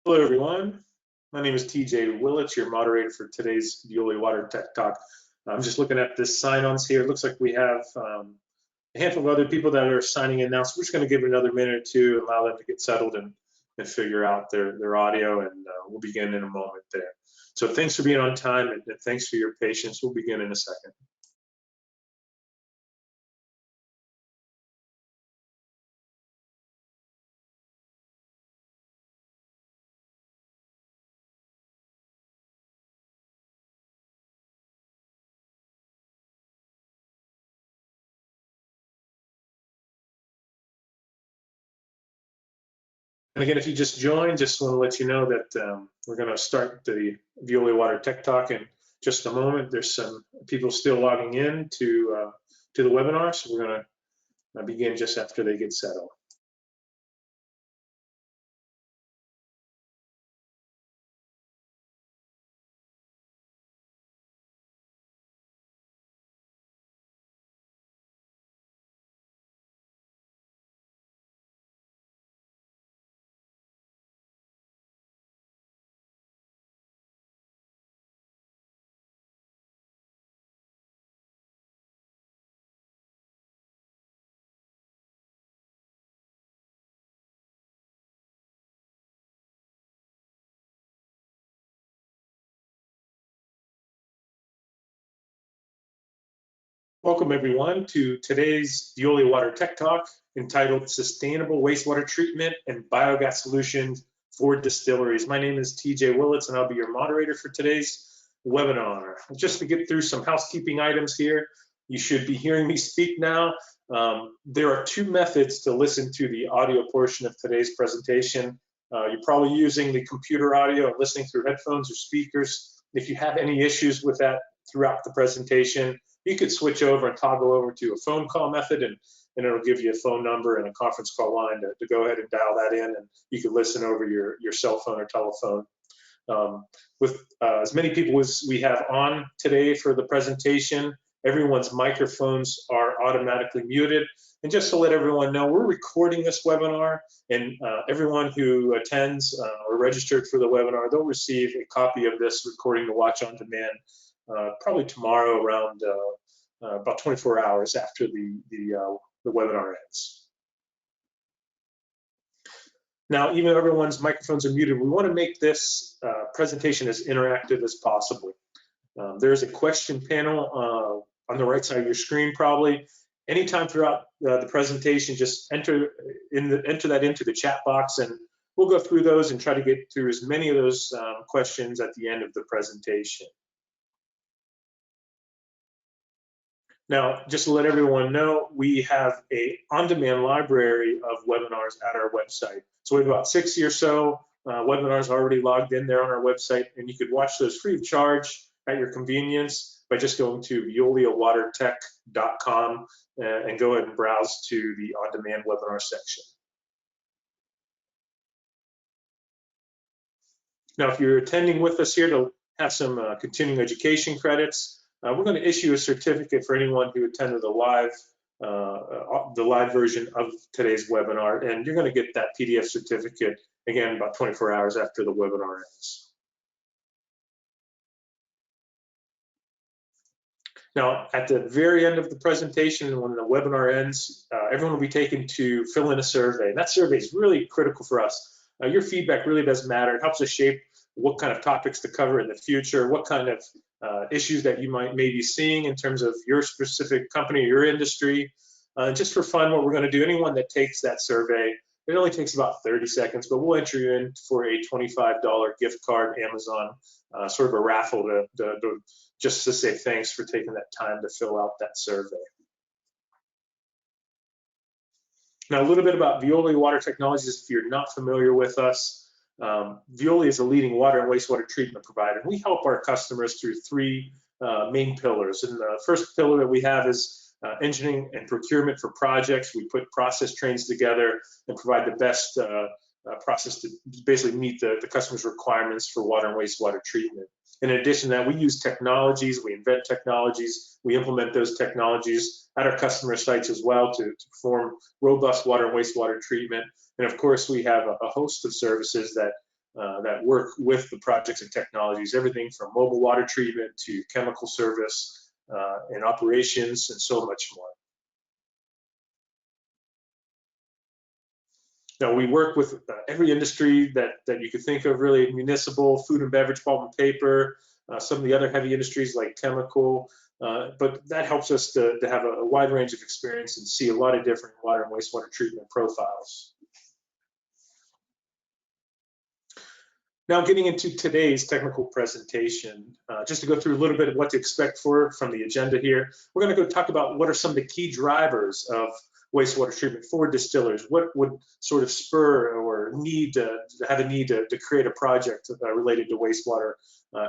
Hello, everyone. My name is TJ Willits, your moderator for today's Veolia Water Tech Talk. I'm just looking at the sign-ons here. It looks like we have a handful of other people that are signing in now, so we're just going to give it another minute or two, allow them to get settled and figure out their audio, and we'll begin in a moment there. So thanks for being on time, and thanks for your patience. We'll begin in a second. And again, if you just joined, just want to let you know that we're going to start the Veolia Water Tech Talk in just a moment. There's some people still logging in to the webinar, so we're going to begin just after they get settled. Welcome everyone to today's Veolia Water Tech Talk entitled Sustainable Wastewater Treatment and Biogas Solutions for Distilleries. My name is TJ Willits and I'll be your moderator for today's webinar. Just to get through some housekeeping items here, you should be hearing me speak now. There are two methods to listen to the audio portion of today's presentation. You're probably using the computer audio and listening through headphones or speakers. If you have any issues with that throughout the presentation, you could switch over and toggle over to a phone call method, and it'll give you a phone number and a conference call line to go ahead and dial that in, and you can listen over your cell phone or telephone. With as many people as we have on today for the presentation, everyone's microphones are automatically muted. And just to let everyone know, we're recording this webinar, and everyone who attends or registered for the webinar, they'll receive a copy of this recording to watch on demand probably tomorrow around about 24 hours after the webinar ends. Now, even though everyone's microphones are muted, we want to make this presentation as interactive as possible. There's a question panel on the right side of your screen probably. Anytime throughout the presentation, just enter that into the chat box, and we'll go through those and try to get through as many of those questions at the end of the presentation. Now, just to let everyone know, we have an on-demand library of webinars at our website. So we have about 60 or so webinars already logged in there on our website, and you could watch those free of charge at your convenience by just going to veoliawatertech.com and go ahead and browse to the on-demand webinar section. Now, if you're attending with us here to have some continuing education credits, we're going to issue a certificate for anyone who attended the live version of today's webinar, and you're going to get that PDF certificate again about 24 hours after the webinar ends. Now, at the very end of the presentation, when the webinar ends, everyone will be taken to fill in a survey. And that survey is really critical for us. Your feedback really does matter. It helps us shape what kind of topics to cover in the future, what kind of issues that you may be seeing in terms of your specific company, your industry. Just for fun, what we're going to do, anyone that takes that survey, it only takes about 30 seconds, but we'll enter you in for a $25 gift card, Amazon, sort of a raffle just to say thanks for taking that time to fill out that survey. Now, a little bit about Veolia Water Technologies, if you're not familiar with us. Veolia is a leading water and wastewater treatment provider. We help our customers through three main pillars. And the first pillar that we have is engineering and procurement for projects. We put process trains together and provide the best process to basically meet the customer's requirements for water and wastewater treatment. In addition to that, we use technologies, we invent technologies, we implement those technologies at our customer sites as well to perform robust water and wastewater treatment. And of course, we have a host of services that that work with the projects and technologies, everything from mobile water treatment to chemical service and operations and so much more. Now, we work with every industry that you could think of, really: municipal, food and beverage, pulp and paper, some of the other heavy industries like chemical, but that helps us to have a wide range of experience and see a lot of different water and wastewater treatment profiles. Now, getting into today's technical presentation, just to go through a little bit of what to expect from the agenda here, we're going to go talk about what are some of the key drivers of wastewater treatment for distillers. What would sort of spur or need to create a project related to wastewater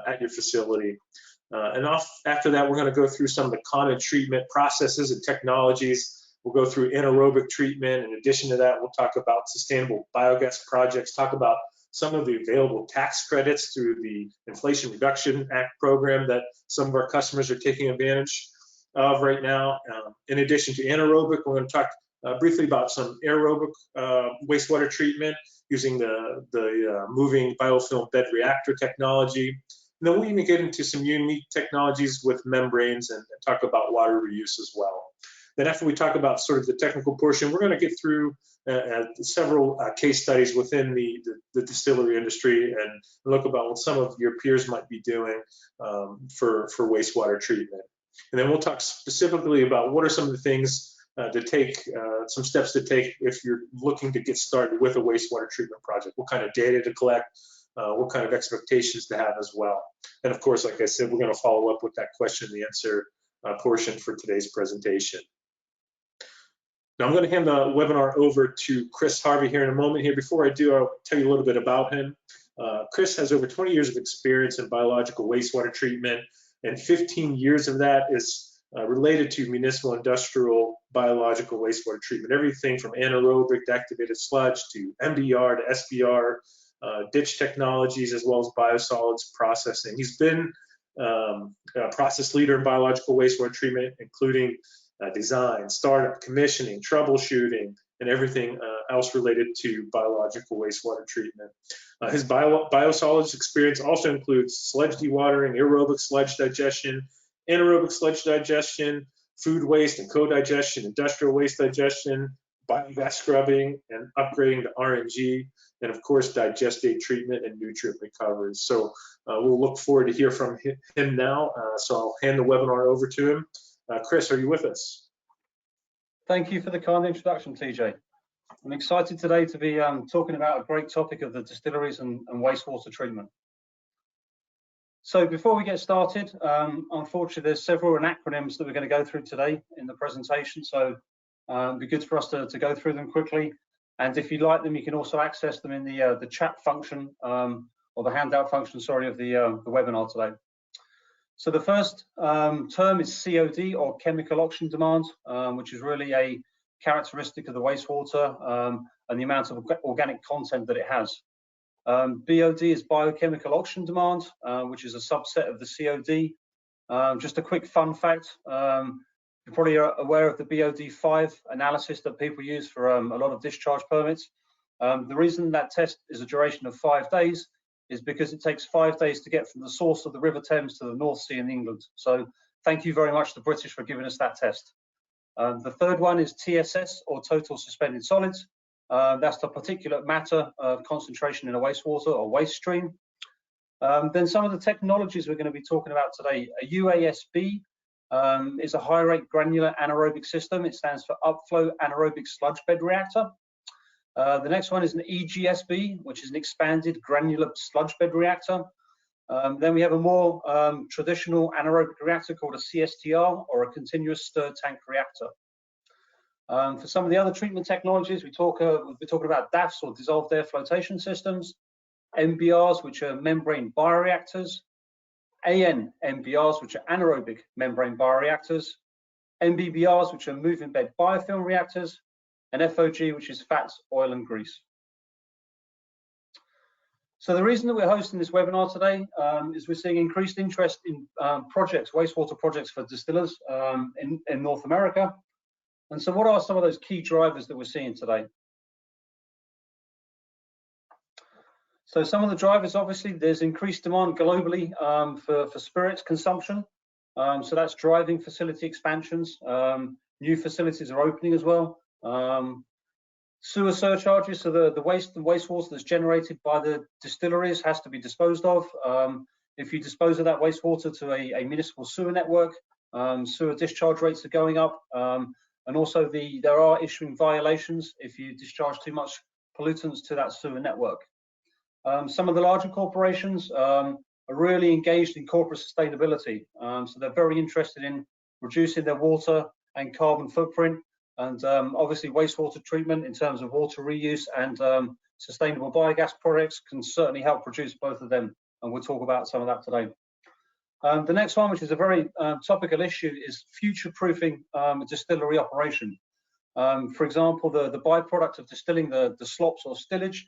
at your facility. After that, we're going to go through some of the common treatment processes and technologies. We'll go through anaerobic treatment. In addition to that, we'll talk about sustainable biogas projects, talk about some of the available tax credits through the Inflation Reduction Act program that some of our customers are taking advantage of right now. In addition to anaerobic, we're going to talk briefly about some aerobic wastewater treatment using the moving biofilm bed reactor technology. And then we'll even get into some unique technologies with membranes and talk about water reuse as well. Then after we talk about sort of the technical portion, we're going to get through several case studies within the distillery industry and look about what some of your peers might be doing for wastewater treatment. And then we'll talk specifically about what are some of the things to take, some steps to take if you're looking to get started with a wastewater treatment project, what kind of data to collect, what kind of expectations to have as well. And of course, like I said, we're going to follow up with that question and answer portion for today's presentation. Now I'm going to hand the webinar over to Chris Harvey here in a moment. Here, before I do, I'll tell you a little bit about him. Chris has over 20 years of experience in biological wastewater treatment, and 15 years of that is related to municipal industrial biological wastewater treatment. Everything from anaerobic to activated sludge to MDR to SBR, ditch technologies, as well as biosolids processing. He's been a process leader in biological wastewater treatment, including design, startup, commissioning, troubleshooting, and everything else related to biological wastewater treatment. His biosolids experience also includes sludge dewatering, aerobic sludge digestion, anaerobic sludge digestion, food waste and co-digestion, industrial waste digestion, biogas scrubbing, and upgrading to RNG, and of course, digestate treatment and nutrient recovery. So we'll look forward to hear from him now. So I'll hand the webinar over to him. Chris, are you with us? Thank you for the kind introduction, TJ. I'm excited today to be talking about a great topic of the distilleries and wastewater treatment. So before we get started, unfortunately, there's several acronyms that we're going to go through today in the presentation. So it'd be good for us to go through them quickly. And if you'd like them, you can also access them in the chat function or the handout function, sorry, of the webinar today. So the first term is COD, or chemical oxygen demand, which is really a characteristic of the wastewater and the amount of organic content that it has. BOD is biochemical oxygen demand, which is a subset of the COD. Just a quick fun fact, you're probably aware of the BOD5 analysis that people use for a lot of discharge permits. The reason that test is a duration of 5 days is because it takes 5 days to get from the source of the River Thames to the North Sea in England. So thank you very much, the British, for giving us that test. The third one is TSS, or total suspended solids. That's the particulate matter concentration in a wastewater or waste stream. Then some of the technologies we're going to be talking about today. A UASB is a high rate granular anaerobic system. It stands for upflow anaerobic sludge bed reactor. The next one is an EGSB, which is an expanded granular sludge bed reactor. Then we have a more traditional anaerobic reactor called a CSTR, or a continuous stir tank reactor. For some of the other treatment technologies, we'll be talking about DAFs, or dissolved air flotation systems, MBRs, which are membrane bioreactors, MBRs, which are anaerobic membrane bioreactors, MBBRs, which are moving bed biofilm reactors, and FOG, which is fats, oil, and grease. So the reason that we're hosting this webinar today is we're seeing increased interest in projects, wastewater projects for distillers in North America. And so what are some of those key drivers that we're seeing today? So some of the drivers, obviously, there's increased demand globally for spirits consumption. So that's driving facility expansions. New facilities are opening as well. Sewer surcharges, so the waste and wastewater that's generated by the distilleries has to be disposed of. If you dispose of that wastewater to a municipal sewer network, sewer discharge rates are going up. And also there are issuing violations if you discharge too much pollutants to that sewer network. Some of the larger corporations are really engaged in corporate sustainability. So they're very interested in reducing their water and carbon footprint, and obviously wastewater treatment in terms of water reuse and sustainable biogas products can certainly help reduce both of them, and we'll talk about some of that today. The next one, which is a very topical issue, is future-proofing a distillery operation. For example, the byproduct of distilling the slops or stillage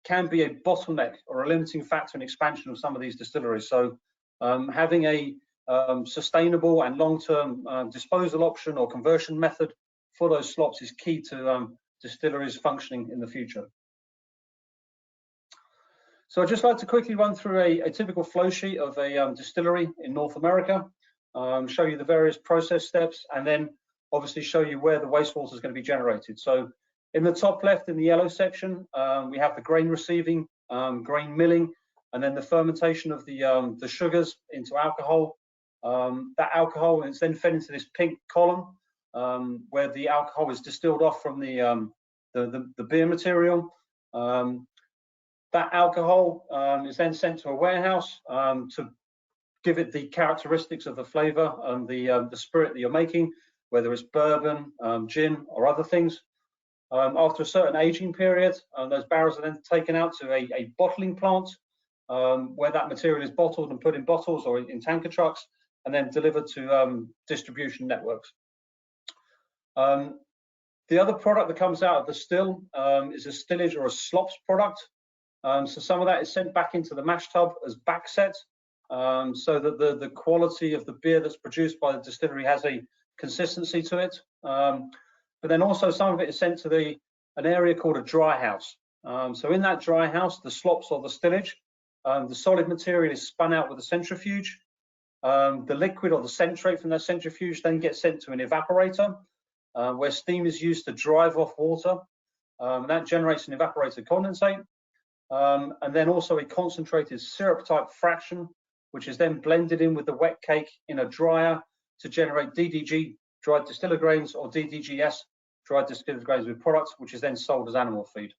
can be a bottleneck or a limiting factor in expansion of some of these distilleries. So having a sustainable and long-term disposal option or conversion method for those slops is key to distilleries functioning in the future. So I'd just like to quickly run through a typical flow sheet of a distillery in North America, show you the various process steps, and then obviously show you where the wastewater is going to be generated. So in the top left, in the yellow section, we have the grain receiving, grain milling, and then the fermentation of the sugars into alcohol. That alcohol is then fed into this pink column, where the alcohol is distilled off from the beer material. That alcohol is then sent to a warehouse to give it the characteristics of the flavor and the spirit that you're making, whether it's bourbon, gin, or other things. After a certain aging period, those barrels are then taken out to a bottling plant, where that material is bottled and put in bottles or in tanker trucks, and then delivered to distribution networks. The other product that comes out of the still is a stillage or a slops product. So some of that is sent back into the mash tub as backset, so that the quality of the beer that's produced by the distillery has a consistency to it. But then also some of it is sent to an area called a dry house. So in that dry house, the slops or the stillage, the solid material is spun out with a centrifuge. The liquid or the centrate from that centrifuge then gets sent to an evaporator, where steam is used to drive off water. That generates an evaporated condensate. And then also a concentrated syrup type fraction, which is then blended in with the wet cake in a dryer to generate DDG, dried distiller grains, or DDGS, dried distiller grains with products, which is then sold as animal feed.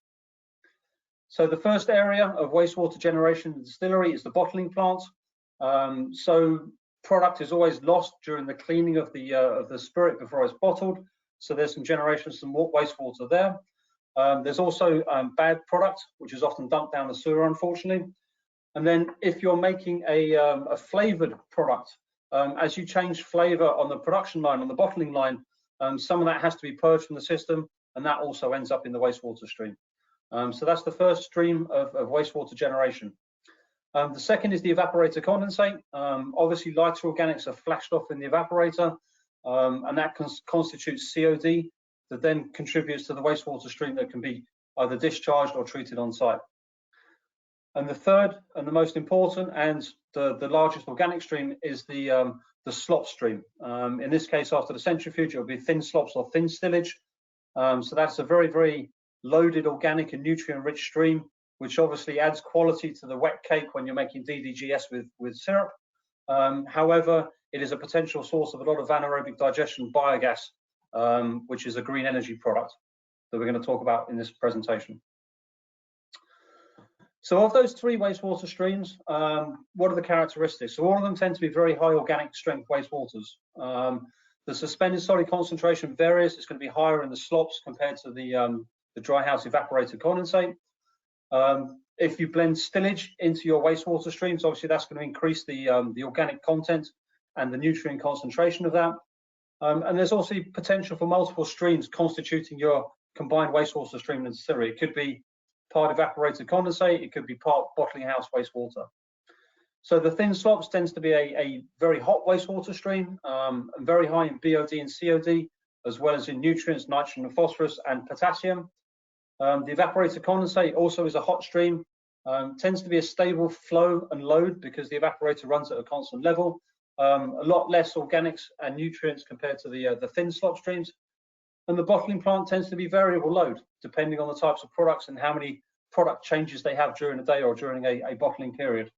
So the first area of wastewater generation in the distillery is the bottling plant. So product is always lost during the cleaning of the spirit before it's bottled. So there's some generation of some wastewater there. There's also bad product, which is often dumped down the sewer, unfortunately. And then if you're making a flavored product, as you change flavor on the production line, on the bottling line, some of that has to be purged from the system, and that also ends up in the wastewater stream. So that's the first stream of wastewater generation. The second is the evaporator condensate. Obviously, lighter organics are flashed off in the evaporator, and that constitutes COD that then contributes to the wastewater stream that can be either discharged or treated on site. And the third and the most important and the largest organic stream is the slop stream. In this case, after the centrifuge, it will be thin slops or thin stillage. So that's a very, very loaded organic and nutrient-rich stream, which obviously adds quality to the wet cake when you're making DDGS with syrup. However, it is a potential source of a lot of anaerobic digestion biogas, which is a green energy product that we're going to talk about in this presentation. So of those three wastewater streams, what are the characteristics? So all of them tend to be very high organic strength wastewaters. The suspended solid concentration varies. It's going to be higher in the slops compared to the dry house evaporated condensate. If you blend stillage into your wastewater streams, obviously that's going to increase the organic content and the nutrient concentration of that. And there's also potential for multiple streams constituting your combined wastewater stream and distillery. It could be part evaporated condensate, it could be part bottling house wastewater. So the thin slops tends to be a very hot wastewater stream, and very high in BOD and COD, as well as in nutrients, nitrogen and phosphorus and potassium. The evaporated condensate also is a hot stream, Tends to be a stable flow and load because the evaporator runs at a constant level. A lot less organics and nutrients compared to the thin slop streams. And the bottling plant tends to be variable load, depending on the types of products and how many product changes they have during a day or during a bottling period,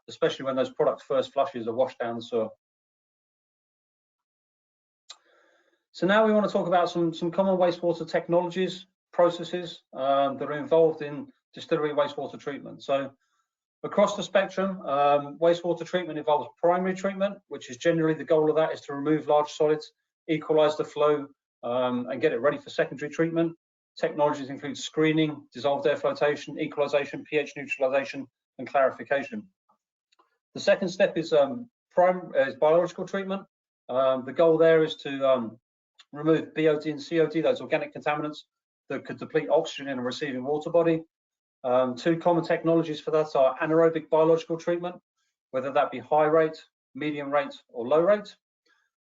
especially when those product first flushes are washed down the sewer. So now we want to talk about some common wastewater technologies, processes that are involved in distillery wastewater treatment. So across the spectrum, wastewater treatment involves primary treatment, which is generally the goal of that is to remove large solids, equalize the flow, and get it ready for secondary treatment. Technologies include screening, dissolved air flotation, equalization, pH neutralization, and clarification. The second step is biological treatment. The goal there is to remove BOD and COD, those organic contaminants that could deplete oxygen in a receiving water body. Two common technologies for that are anaerobic biological treatment, whether that be high rate, medium rate, or low rate.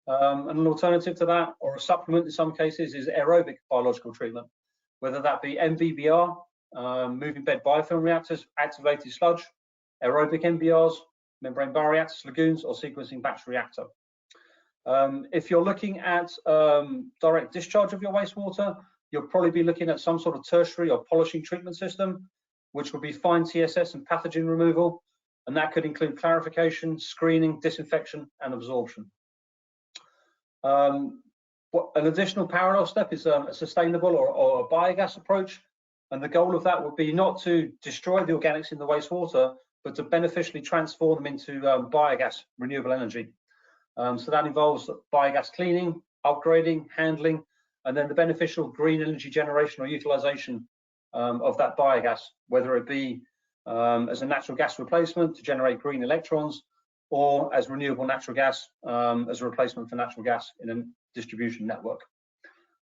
And an alternative to that, or a supplement in some cases, is aerobic biological treatment, whether that be MBBR, moving bed biofilm reactors, activated sludge, aerobic MBRs, membrane bioreactors, lagoons, or sequencing batch reactor. If you're looking at direct discharge of your wastewater, you'll probably be looking at some sort of tertiary or polishing treatment system, which would be fine TSS and pathogen removal, and that could include clarification, screening, disinfection, and absorption. An additional parallel step is a sustainable or a biogas approach, and the goal of that would be not to destroy the organics in the wastewater, but to beneficially transform them into biogas, renewable energy. So that involves biogas cleaning, upgrading, handling, and then the beneficial green energy generation or utilization of that biogas, whether it be as a natural gas replacement to generate green electrons, or as renewable natural gas as a replacement for natural gas in a distribution network.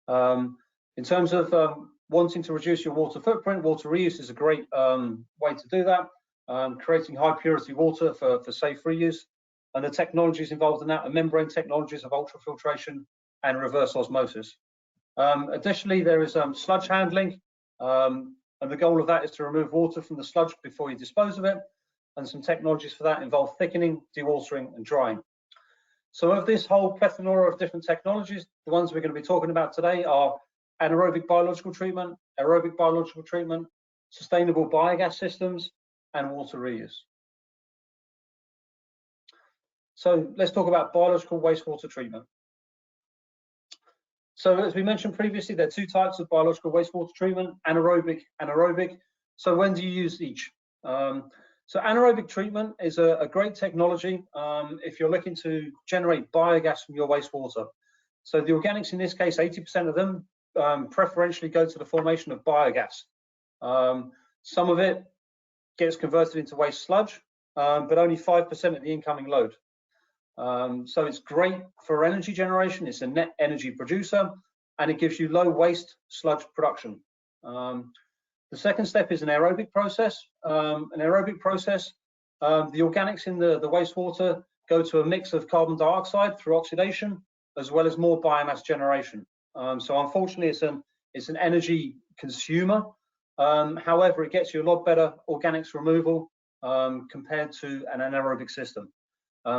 In terms of wanting to reduce your water footprint, water reuse is a great way to do that, creating high purity water for safe reuse. And the technologies involved in that are membrane technologies of ultrafiltration and reverse osmosis. Additionally, there is sludge handling, and the goal of that is to remove water from the sludge before you dispose of it. And some technologies for that involve thickening, dewatering, and drying. So of this whole plethora of different technologies, the ones we're going to be talking about today are anaerobic biological treatment, aerobic biological treatment, sustainable biogas systems, and water reuse. So let's talk about biological wastewater treatment. So as we mentioned previously, there are two types of biological wastewater treatment, anaerobic and aerobic. So when do you use each? So anaerobic treatment is a great technology if you're looking to generate biogas from your wastewater. So the organics in this case, 80% of them preferentially go to the formation of biogas. Some of it gets converted into waste sludge, but only 5% of the incoming load. So it's great for energy generation, it's a net energy producer, and it gives you low waste sludge production. The second step is an aerobic process. The organics in the wastewater go to a mix of carbon dioxide through oxidation, as well as more biomass generation. So unfortunately, it's an energy consumer. However, it gets you a lot better organics removal compared to an anaerobic system.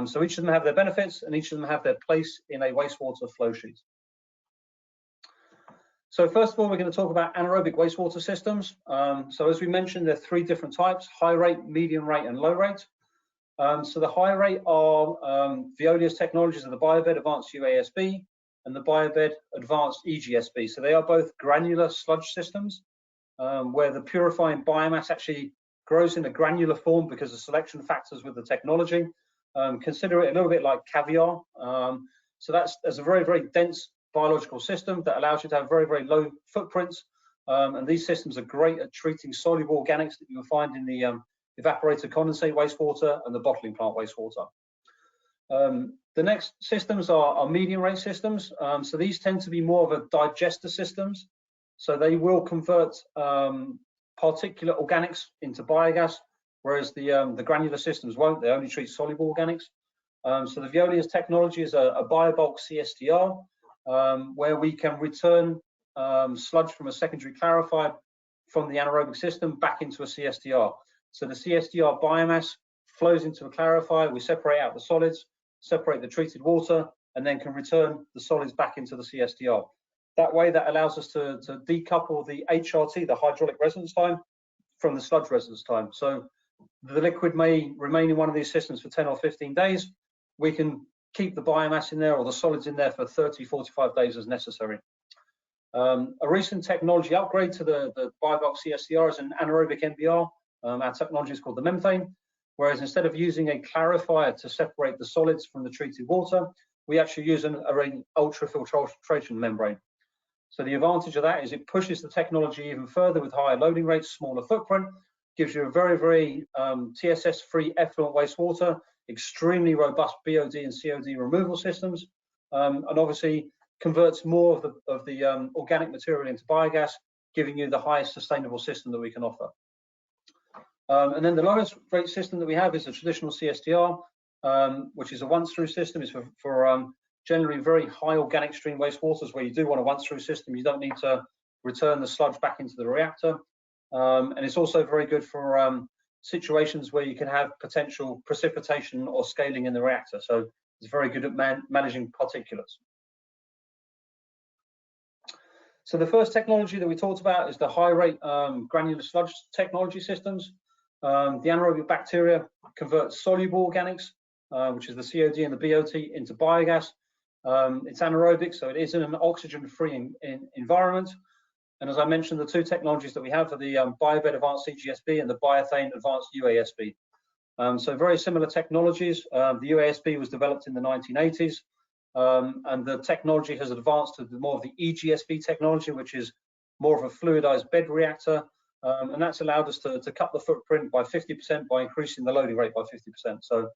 So each of them have their benefits, and each of them have their place in a wastewater flow sheet. So first of all, we're going to talk about anaerobic wastewater systems. So as we mentioned, there are three different types: high rate, medium rate, and low rate. So the high rate are Veolia's technologies of the Biobed Advanced UASB and the Biobed Advanced EGSB. So they are both granular sludge systems where the purifying biomass actually grows in a granular form because of selection factors with the technology. Consider it a little bit like caviar. So that's a very, very dense biological system that allows you to have very, very low footprints. And these systems are great at treating soluble organics that you'll find in the evaporator condensate wastewater and the bottling plant wastewater. The next systems are medium rate systems. So these tend to be more of a digester systems. So they will convert particulate organics into biogas, whereas the granular systems won't. They only treat soluble organics. So the Veolia's technology is a biobulk CSTR, where we can return sludge from a secondary clarified from the anaerobic system back into a CSTR. So the CSDR biomass flows into a clarifier. We separate out the solids, separate the treated water, and then can return the solids back into the CSDR. That way, that allows us to decouple the HRT, the hydraulic residence time, from the sludge residence time. So the liquid may remain in one of these systems for 10 or 15 days. We can keep the biomass in there or the solids in there for 30, 45 days as necessary. A recent technology upgrade to the Biogas CSDR is an anaerobic NBR. Our technology is called the membrane, whereas instead of using a clarifier to separate the solids from the treated water, we actually use an ultrafiltration membrane. So the advantage of that is it pushes the technology even further with higher loading rates, smaller footprint, gives you a very TSS-free effluent wastewater, extremely robust BOD and COD removal systems, and obviously converts more of the organic material into biogas, giving you the highest sustainable system that we can offer. And then the lowest rate system that we have is a traditional CSDR, which is a once-through system. It's for generally very high organic stream wastewaters where you do want a once-through system. You don't need to return the sludge back into the reactor. And it's also very good for situations where you can have potential precipitation or scaling in the reactor. So it's very good at managing particulates. So the first technology that we talked about is the high rate granular sludge technology systems. The anaerobic bacteria converts soluble organics, which is the COD and the BOT, into biogas. It's anaerobic, so it is in an oxygen-free environment. And as I mentioned, the two technologies that we have are the Biobed Advanced CGSB and the Biothane Advanced UASB. So very similar technologies. The UASB was developed in the 1980s, and the technology has advanced to more of the EGSB technology, which is more of a fluidized bed reactor. And that's allowed us to cut the footprint by 50% by increasing the loading rate by 50%. So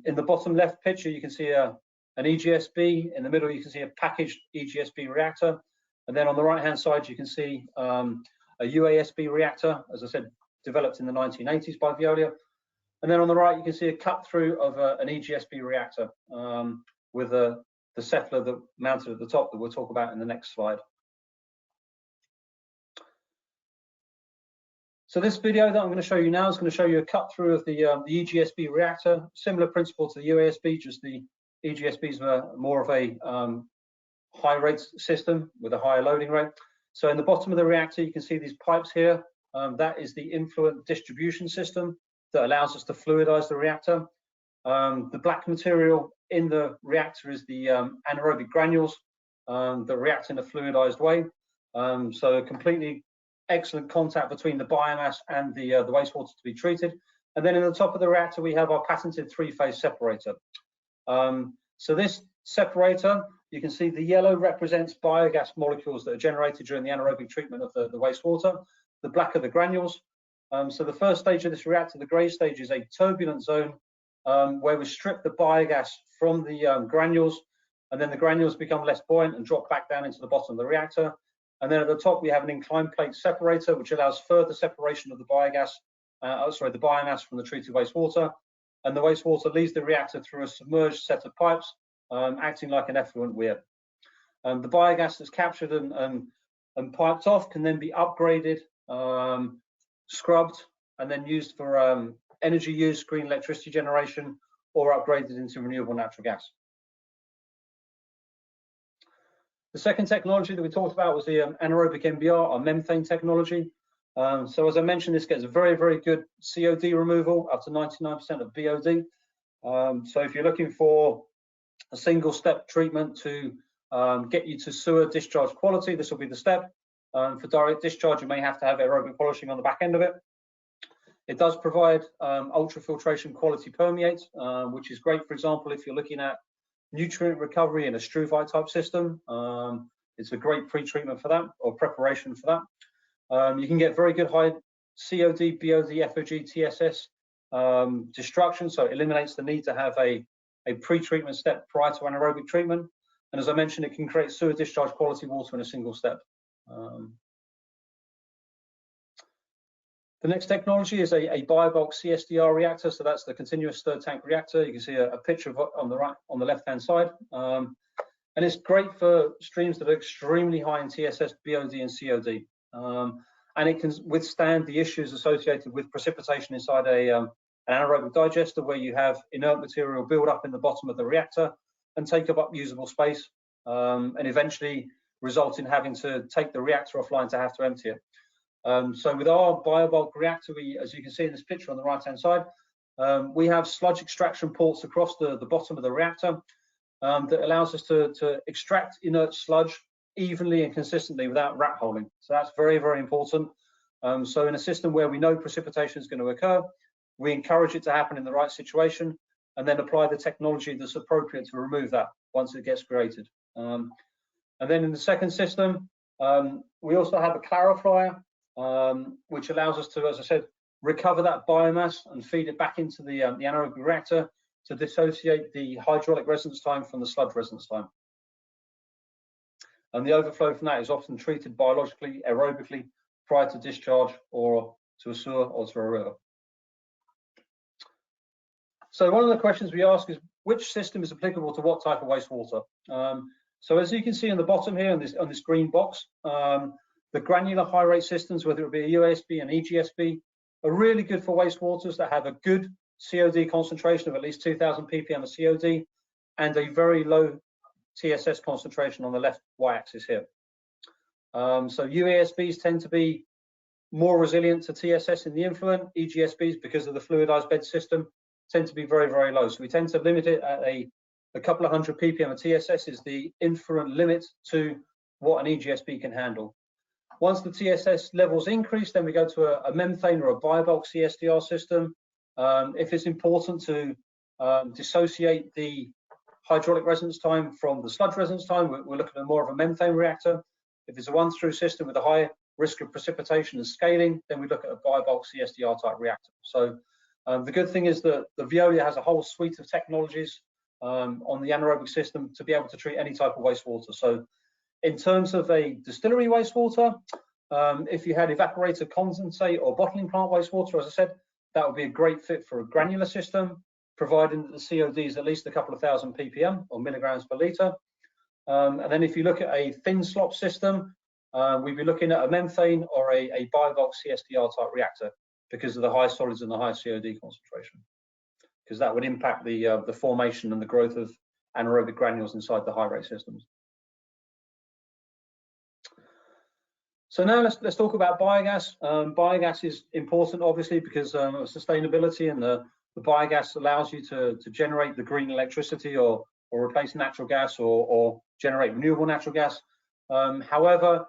in the bottom left picture, you can see an EGSB. In the middle, you can see a packaged EGSB reactor. And then on the right-hand side, you can see a UASB reactor, as I said, developed in the 1980s by Veolia. And then on the right, you can see a cut through of an EGSB reactor with the settler that mounted at the top that we'll talk about in the next slide. So this video that I'm going to show you now is going to show you a cut through of the EGSB reactor. Similar principle to the UASB, just the EGSBs were more of a high rate system with a higher loading rate. So in the bottom of the reactor, you can see these pipes here. That is the influent distribution system that allows us to fluidize the reactor. The black material in the reactor is the anaerobic granules that react in a fluidized way. So completely excellent contact between the biomass and the wastewater to be treated. And then in the top of the reactor, we have our patented three-phase separator. So this separator, you can see the yellow represents biogas molecules that are generated during the anaerobic treatment of the wastewater. The black are the granules. So the first stage of this reactor, the gray stage, is a turbulent zone where we strip the biogas from the granules, and then the granules become less buoyant and drop back down into the bottom of the reactor. And then at the top, we have an inclined plate separator, which allows further separation of the biogas, the biomass from the treated wastewater. And the wastewater leaves the reactor through a submerged set of pipes, acting like an effluent weir. The biogas that's captured and piped off can then be upgraded, scrubbed, and then used for energy use, green electricity generation, or upgraded into renewable natural gas. The second technology that we talked about was the anaerobic NBR, or membrane technology. So as I mentioned, this gets a very good COD removal, up to 99% of BOD. So if you're looking for a single step treatment to get you to sewer discharge quality, this will be the step. For direct discharge, you may have to have aerobic polishing on the back end of it. It does provide ultrafiltration quality permeate, which is great, for example, if you're looking at nutrient recovery in a struvite type system. It's a great pre-treatment for that, or preparation for that. You can get very good high COD, BOD, FOG, TSS destruction, so it eliminates the need to have a pre-treatment step prior to anaerobic treatment. And as I mentioned, it can create sewer discharge quality water in a single step. The next technology is a Biogas CSDR reactor, so that's the continuous stirred tank reactor. You can see a picture of it on the left-hand side. And it's great for streams that are extremely high in TSS, BOD, and COD. and it can withstand the issues associated with precipitation inside an anaerobic digester, where you have inert material build up in the bottom of the reactor and take up usable space, and eventually result in having to take the reactor offline to have to empty it. So with our biobulk reactor, as you can see in this picture on the right-hand side, we have sludge extraction ports across the bottom of the reactor that allows us to extract inert sludge evenly and consistently without rat holing. So that's very, very important. So in a system where we know precipitation is going to occur, we encourage it to happen in the right situation and then apply the technology that's appropriate to remove that once it gets created. And then in the second system, we also have a clarifier, which allows us to, as I said, recover that biomass and feed it back into the anaerobic reactor to dissociate the hydraulic residence time from the sludge residence time. And the overflow from that is often treated biologically, aerobically, prior to discharge or to a sewer or to a river. So one of the questions we ask is, which system is applicable to what type of wastewater? So as you can see on the bottom here on this green box, the granular high rate systems, whether it be a UASB and EGSB, are really good for wastewaters that have a good COD concentration of at least 2000 ppm of COD and a very low TSS concentration on the left y-axis here. So UASBs tend to be more resilient to TSS in the influent. EGSBs, because of the fluidized bed system, tend to be very, very low. So we tend to limit it at a couple of hundred ppm of TSS is the influent limit to what an EGSB can handle. Once the TSS levels increase, then we go to a membrane or a biobulk CSDR system. If it's important to dissociate the hydraulic residence time from the sludge residence time, we're looking at more of a membrane reactor. If it's a one-through system with a high risk of precipitation and scaling, then we look at a biobulk CSDR type reactor. So the good thing is that the Veolia has a whole suite of technologies on the anaerobic system to be able to treat any type of wastewater. So in terms of a distillery wastewater, if you had evaporator condensate or bottling plant wastewater, as I said, that would be a great fit for a granular system, providing that the COD is at least a couple of thousand ppm or milligrams per litre. And then if you look at a thin slop system, we'd be looking at a membrane or a biobulk CSDR type reactor because of the high solids and the high COD concentration, because that would impact the formation and the growth of anaerobic granules inside the high rate systems. So now let's talk about biogas. Biogas is important, obviously, because of sustainability, and the biogas allows you to generate the green electricity or replace natural gas or generate renewable natural gas. However,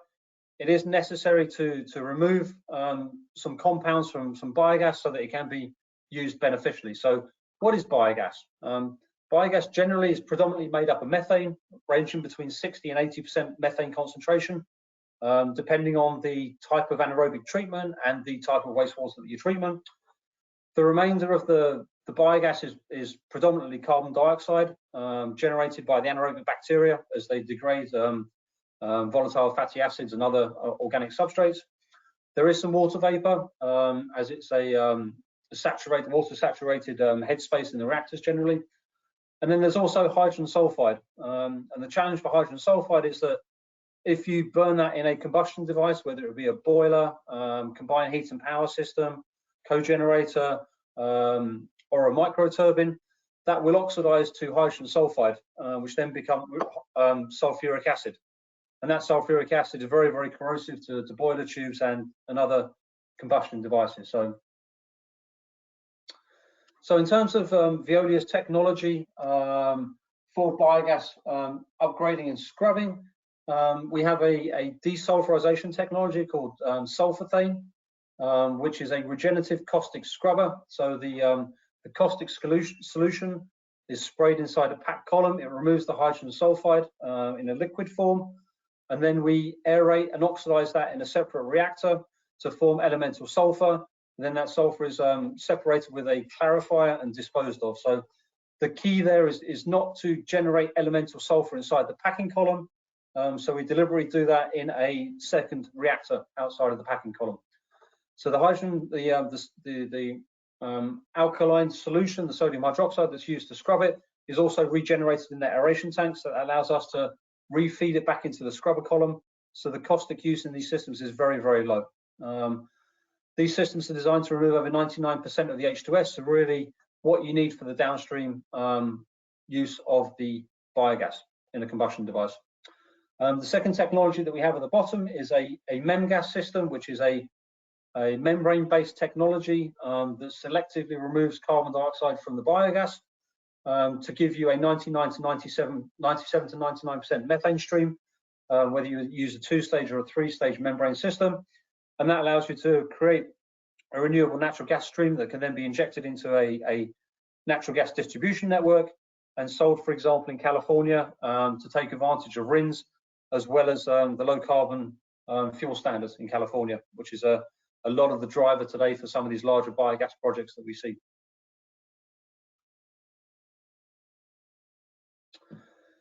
it is necessary to remove some compounds from some biogas so that it can be used beneficially. So what is biogas? Biogas generally is predominantly made up of methane, ranging between 60 and 80% methane concentration, depending on the type of anaerobic treatment and the type of wastewater that you treatment. The remainder of the biogas is predominantly carbon dioxide generated by the anaerobic bacteria as they degrade volatile fatty acids and other organic substrates. There is some water vapor, as it's a water-saturated headspace in the reactors generally. And then there's also hydrogen sulfide. And the challenge for hydrogen sulfide is that if you burn that in a combustion device, whether it be a boiler, combined heat and power system, cogenerator, or a microturbine, that will oxidize to hydrogen sulfide, which then becomes sulfuric acid. And that sulfuric acid is very, very corrosive to boiler tubes and other combustion devices. So in terms of Veolia's technology for biogas upgrading and scrubbing, we have a desulfurization technology called sulfothane, which is a regenerative caustic scrubber. So the caustic solution is sprayed inside a packed column. It removes the hydrogen sulfide in a liquid form, and then we aerate and oxidize that in a separate reactor to form elemental sulfur. And then that sulfur is separated with a clarifier and disposed of. So the key there is not to generate elemental sulfur inside the packing column. So we deliberately do that in a second reactor outside of the packing column. So the hydrogen, the alkaline solution, the sodium hydroxide that's used to scrub it, is also regenerated in the aeration tanks. So that allows us to refeed it back into the scrubber column. So the caustic use in these systems is very, very low. These systems are designed to remove over 99% of the H2S, so really what you need for the downstream use of the biogas in a combustion device. The second technology that we have at the bottom is a memgas system, which is a membrane-based technology that selectively removes carbon dioxide from the biogas to give you a 97 to 99% methane stream, whether you use a 2-stage or a 3-stage membrane system. And that allows you to create a renewable natural gas stream that can then be injected into a natural gas distribution network and sold, for example, in California to take advantage of RINs, as well as the low carbon fuel standards in California, which is a lot of the driver today for some of these larger biogas projects that we see.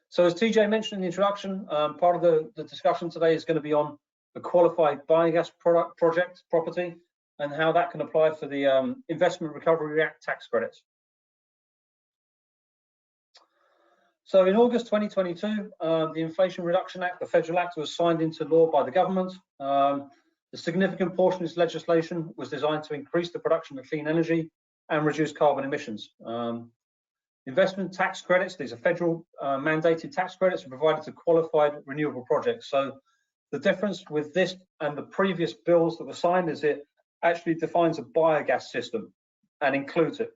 So as TJ mentioned in the introduction, part of the discussion today is going to be on the qualified biogas project property and how that can apply for the Investment Recovery Act tax credits. So in August 2022, the Inflation Reduction Act, the Federal Act, was signed into law by the government. The significant portion of this legislation was designed to increase the production of clean energy and reduce carbon emissions. Investment tax credits, these are federal mandated tax credits, are provided to qualified renewable projects. So the difference with this and the previous bills that were signed is it actually defines a biogas system and includes it.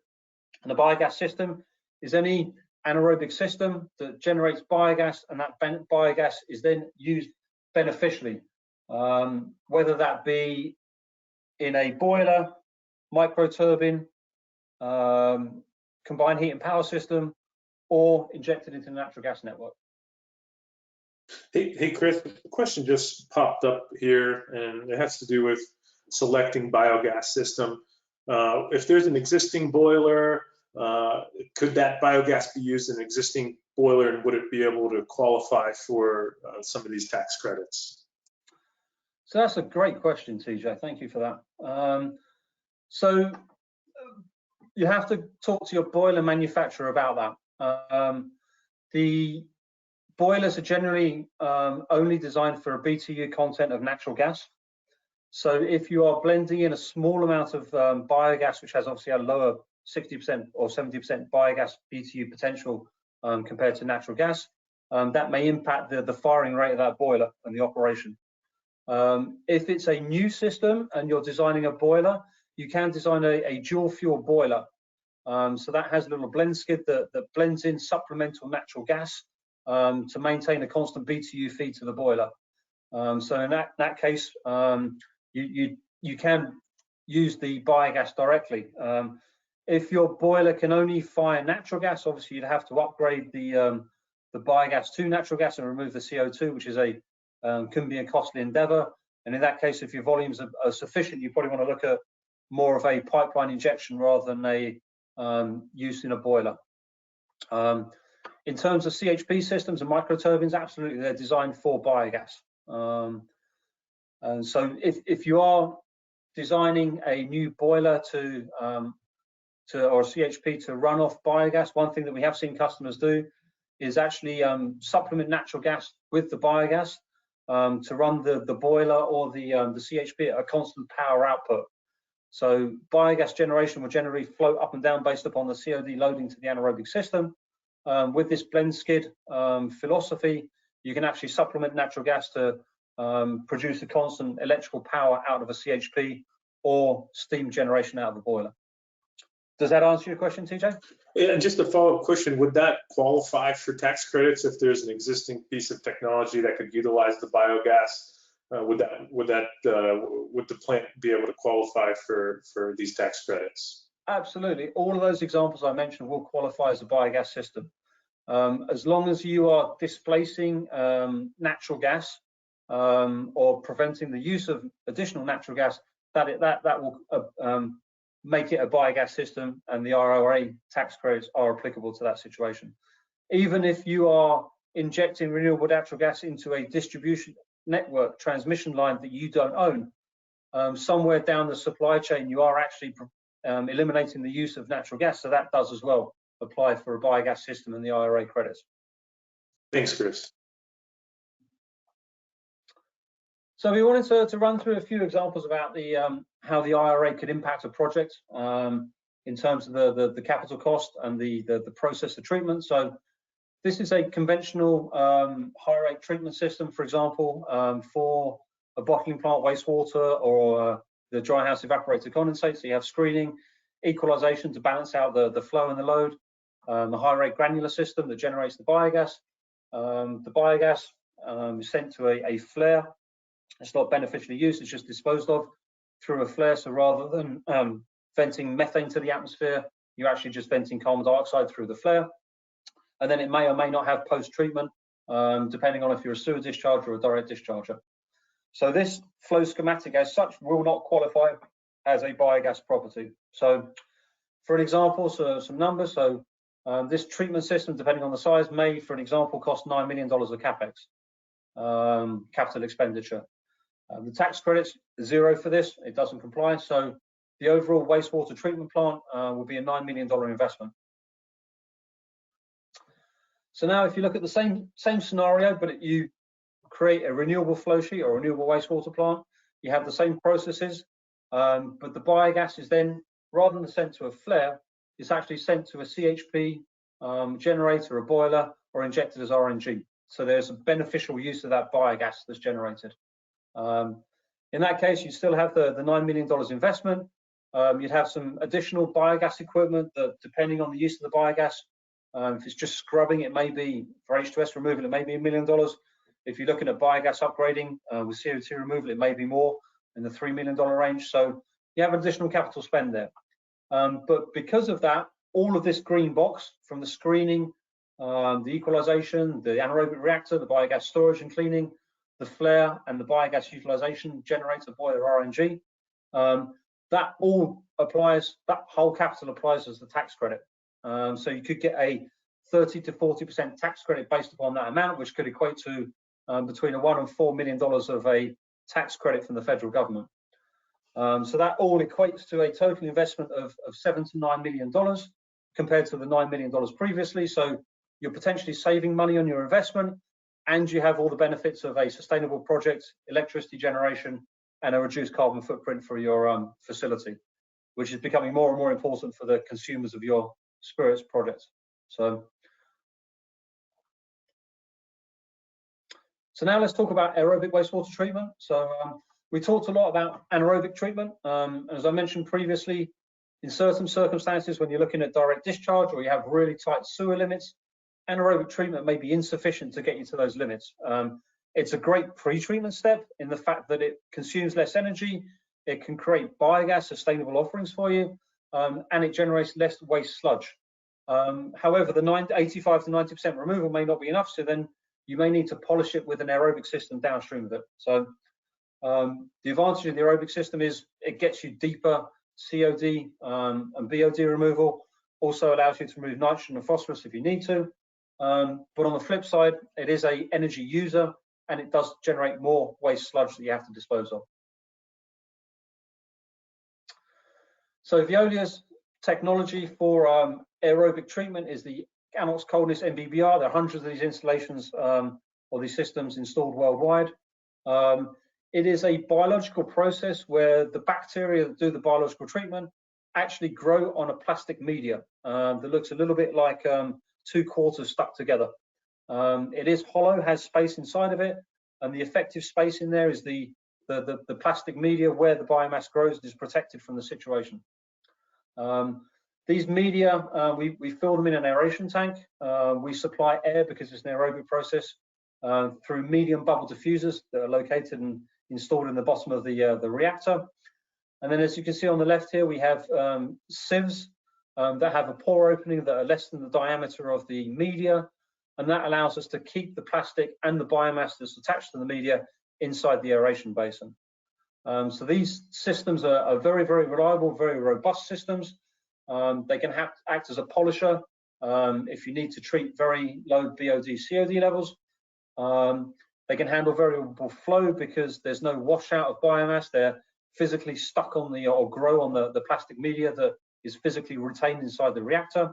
And the biogas system is any anaerobic system that generates biogas, and that biogas is then used beneficially, whether that be in a boiler, microturbine, combined heat and power system, or injected into the natural gas network. Hey Chris, the question just popped up here, and it has to do with selecting biogas system. If there's an existing boiler, could that biogas be used in an existing boiler, and would it be able to qualify for some of these tax credits? So that's a great question, TJ. Thank you for that. So you have to talk to your boiler manufacturer about that. The boilers are generally only designed for a BTU content of natural gas. So if you are blending in a small amount of biogas, which has obviously a lower 60% or 70% biogas BTU potential compared to natural gas, that may impact the firing rate of that boiler and the operation. If it's a new system and you're designing a boiler, you can design a dual fuel boiler. So that has a little blend skid that blends in supplemental natural gas to maintain a constant BTU feed to the boiler. So in that case, you can use the biogas directly. If your boiler can only fire natural gas, obviously you'd have to upgrade the biogas to natural gas and remove the CO2, which is can be a costly endeavor. And in that case, if your volumes are sufficient, you probably want to look at more of a pipeline injection rather than a use in a boiler. In terms of CHP systems and microturbines, absolutely, they're designed for biogas. And so if you are designing a new boiler or a CHP to run off biogas, one thing that we have seen customers do is actually supplement natural gas with the biogas to run the boiler or the CHP at a constant power output. So biogas generation will generally float up and down based upon the COD loading to the anaerobic system. With this blend skid philosophy, you can actually supplement natural gas to produce a constant electrical power out of a CHP or steam generation out of a boiler. Does that answer your question, TJ? Yeah, just a follow-up question. Would that qualify for tax credits if there's an existing piece of technology that could utilize the biogas? Would the plant be able to qualify for these tax credits? Absolutely. All of those examples I mentioned will qualify as a biogas system. As long as you are displacing natural gas or preventing the use of additional natural gas, that will make it a biogas system, and the ROA tax credits are applicable to that situation. Even if you are injecting renewable natural gas into a distribution network transmission line that you don't own, somewhere down the supply chain you are actually eliminating the use of natural gas, so that does as well apply for a biogas system and the IRA credits. Thanks, Chris. So we wanted to run through a few examples about the how the IRA could impact a project in terms of the capital cost and the process of treatment. So this is a conventional high rate treatment system, for example, for a bottling plant, wastewater, or the dry house evaporator condensate. So you have screening, equalization to balance out the flow and the load, the high rate granular system that generates the biogas. The biogas is sent to a flare. It's not beneficially used, it's just disposed of through a flare. So rather than venting methane to the atmosphere, you're actually just venting carbon dioxide through the flare. And then it may or may not have post-treatment, depending on if you're a sewer discharger or a direct discharger. So this flow schematic as such will not qualify as a biogas property. So for an example, so some numbers. So this treatment system, depending on the size, may, for an example, cost $9 million of capex, capital expenditure. The tax credit's zero for this, it doesn't comply. So the overall wastewater treatment plant will be a $9 million investment. So now if you look at the same scenario, but you create a renewable flow sheet or a renewable wastewater plant, you have the same processes, but the biogas is then, rather than sent to a flare, it's actually sent to a CHP generator, a boiler, or injected as RNG. So there's a beneficial use of that biogas that's generated. In that case, you still have the $9 million investment. You'd have some additional biogas equipment that, depending on the use of the biogas, if it's just scrubbing, it may be, for H2S removal, it may be $1 million. If you're looking at biogas upgrading with CO2 removal, it may be more in the $3 million range. So you have additional capital spend there. But because of that, all of this green box, from the screening, the equalization, the anaerobic reactor, the biogas storage and cleaning, the flare, and the biogas utilization generator, boiler, RNG, that all applies, that whole capital applies as the tax credit. So you could get a 30 to 40% tax credit based upon that amount, which could equate to between $1 and $4 million of a tax credit from the federal government. So that all equates to a total investment of $7 to $9 million compared to the $9 million previously. So you're potentially saving money on your investment, and you have all the benefits of a sustainable project, electricity generation, and a reduced carbon footprint for your facility, which is becoming more and more important for the consumers of your spirits project. So now let's talk about aerobic wastewater treatment. So we talked a lot about anaerobic treatment. As I mentioned previously, in certain circumstances, when you're looking at direct discharge or you have really tight sewer limits, anaerobic treatment may be insufficient to get you to those limits. It's a great pre-treatment step in the fact that it consumes less energy, it can create biogas sustainable offerings for you, and it generates less waste sludge. However, the 85 to 90% removal may not be enough, so then you may need to polish it with an aerobic system downstream of it. So the advantage of the aerobic system is it gets you deeper COD and BOD removal, also allows you to remove nitrogen and phosphorus if you need to. But on the flip side, it is an energy user, and it does generate more waste sludge that you have to dispose of. So Veolia's technology for aerobic treatment is the Anox Coldness MBBR. There are hundreds of these installations or these systems installed worldwide. It is a biological process where the bacteria that do the biological treatment actually grow on a plastic media that looks a little bit like two quarters stuck together. It is hollow, has space inside of it, and the effective space in there is the plastic media where the biomass grows and is protected from the situation. These media, we fill them in an aeration tank. We supply air because it's an aerobic process through medium bubble diffusers that are located and installed in the bottom of the reactor. And then, as you can see on the left here, we have sieves that have a pore opening that are less than the diameter of the media, and that allows us to keep the plastic and the biomass that's attached to the media inside the aeration basin. So these systems are very, very reliable, very robust systems. They can act as a polisher if you need to treat very low BOD, COD levels. They can handle variable flow because there's no washout of biomass. They're physically stuck on or grow on the plastic media that is physically retained inside the reactor.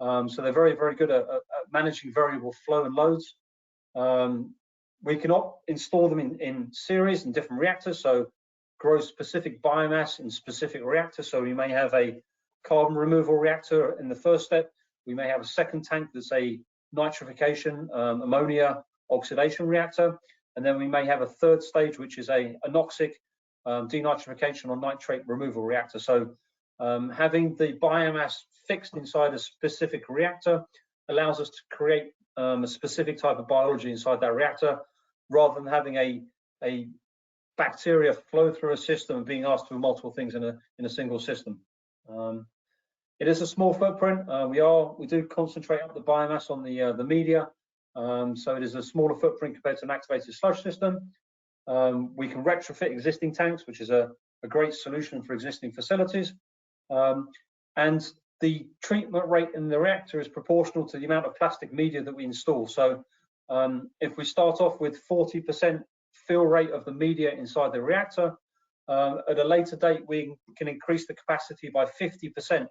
So they're very, very good at managing variable flow and loads. We can install them in series in different reactors, so grow specific biomass in specific reactors. So we may have a carbon removal reactor in the first step. We may have a second tank that's a nitrification, ammonia oxidation reactor. And then we may have a third stage, which is a anoxic denitrification or nitrate removal reactor. So having the biomass fixed inside a specific reactor allows us to create a specific type of biology inside that reactor, rather than having a bacteria flow through a system and being asked to do multiple things in a single system. It is a small footprint. We do concentrate up the biomass on the media, so it is a smaller footprint compared to an activated sludge system. We can retrofit existing tanks, which is a great solution for existing facilities. And the treatment rate in the reactor is proportional to the amount of plastic media that we install. So if we start off with 40% fill rate of the media inside the reactor, at a later date we can increase the capacity by 50%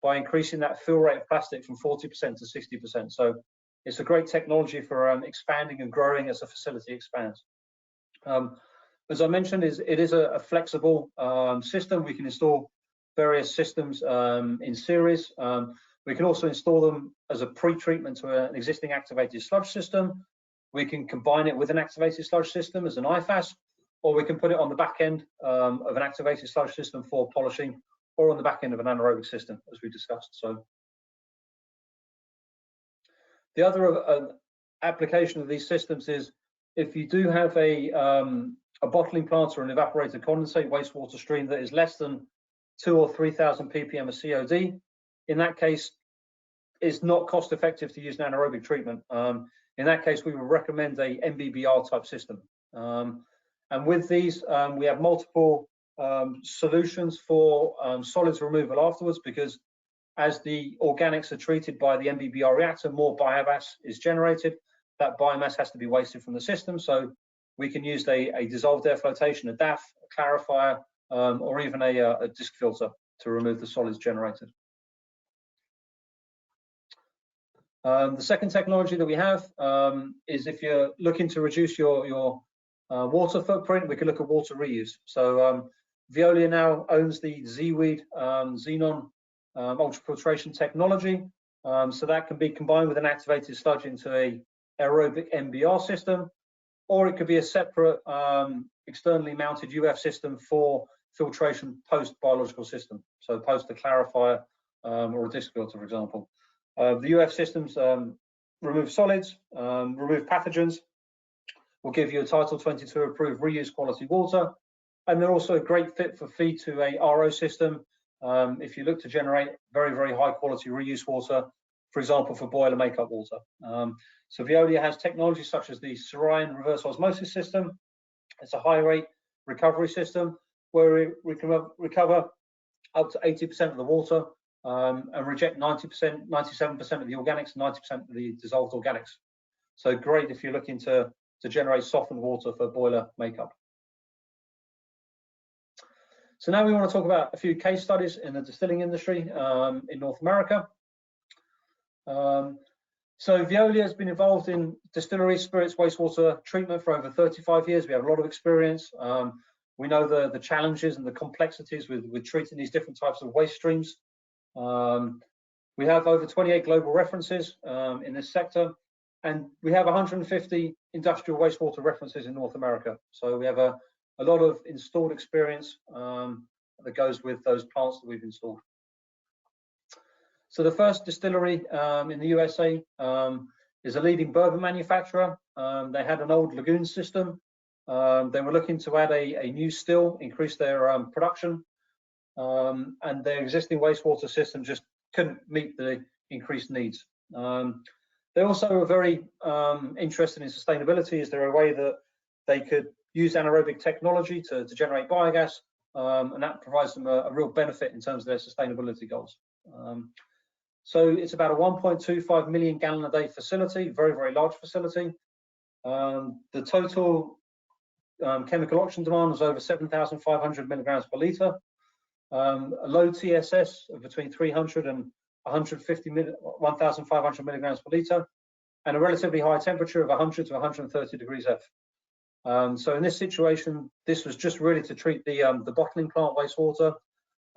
by increasing that fill rate of plastic from 40% to 60%. So it's a great technology for expanding and growing as a facility expands. As I mentioned, it is a flexible system. We can install various systems in series. We can also install them as a pre-treatment to an existing activated sludge system. We can combine it with an activated sludge system as an IFAS, or we can put it on the back end of an activated sludge system for polishing, or on the back end of an anaerobic system, as we discussed. So the other application of these systems is if you do have a bottling plant or an evaporated condensate wastewater stream that is less than 2,000 or 3,000 ppm of COD. In that case, it's not cost effective to use an anaerobic treatment. In that case, we would recommend a MBBR type system. And with these, we have multiple solutions for solids removal afterwards, because as the organics are treated by the MBBR reactor, more biomass is generated. That biomass has to be wasted from the system. So we can use a dissolved air flotation, a DAF, a clarifier, or even a disc filter to remove the solids generated. The second technology that we have is if you're looking to reduce your water footprint, we can look at water reuse. So Veolia now owns the ZWeed xenon ultrafiltration technology. So that can be combined with an activated sludge into a aerobic MBR system, or it could be a separate externally mounted UF system for filtration post biological system. So post a clarifier or a disc filter, for example. The UF systems remove solids, remove pathogens, will give you a Title 22 approved reuse quality water, and they're also a great fit for feed to a RO system if you look to generate very, very high quality reuse water, for example, for boiler makeup water. So Veolia has technology such as the Sirion reverse osmosis system. It's a high rate recovery system where we can recover up to 80% of the water and reject 90%, 97% of the organics, 90% of the dissolved organics. So great if you're looking to generate softened water for boiler makeup. So now we want to talk about a few case studies in the distilling industry in North America. So Veolia has been involved in distillery spirits wastewater treatment for over 35 years. We have a lot of experience. We know the challenges and the complexities with treating these different types of waste streams. We have over 28 global references in this sector, and we have 150 industrial wastewater references in North America. So we have a lot of installed experience that goes with those plants that we've installed. So the first distillery in the USA is a leading bourbon manufacturer. They had an old lagoon system. They were looking to add a new still, increase their production, and their existing wastewater system just couldn't meet the increased needs. They also were very interested in sustainability. Is there a way that they could use anaerobic technology to generate biogas, and that provides them a real benefit in terms of their sustainability goals. So it's about a 1.25 million gallon a day facility, very, very large facility. The total chemical oxygen demand was over 7,500 milligrams per litre. A low TSS of between 300 and 1,500 milligrams per litre, and a relatively high temperature of 100 to 130 degrees F. So in this situation, this was just really to treat the bottling plant wastewater,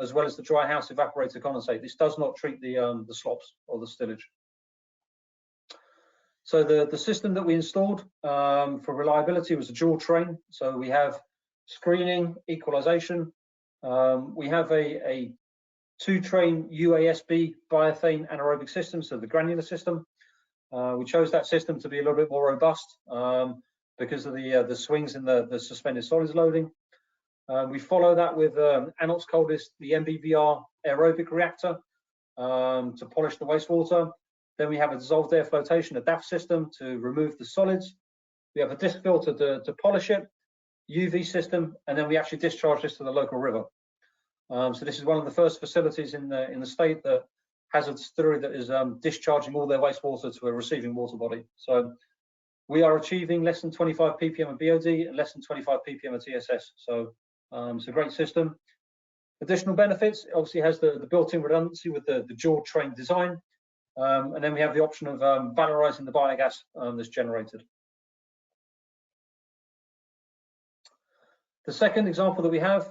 as well as the dry house evaporator condensate. This does not treat the slops or the stillage. So the system that we installed for reliability was a dual train. So we have screening, equalization. We have a 2-train UASB bioethane anaerobic system, so the granular system. We chose that system to be a little bit more robust because of the swings in the suspended solids loading. We follow that with Anox Coldest, the MBBR aerobic reactor to polish the wastewater. Then we have a dissolved air flotation, a DAF system to remove the solids. We have a disc filter to polish it, UV system, and then we actually discharge this to the local river. So this is one of the first facilities in the state that has a distillery that is discharging all their wastewater to a receiving water body. So we are achieving less than 25 ppm of BOD and less than 25 ppm of TSS. So it's a great system. Additional benefits, obviously has the built-in redundancy with the dual train design. And then we have the option of valorizing the biogas that's generated. The second example that we have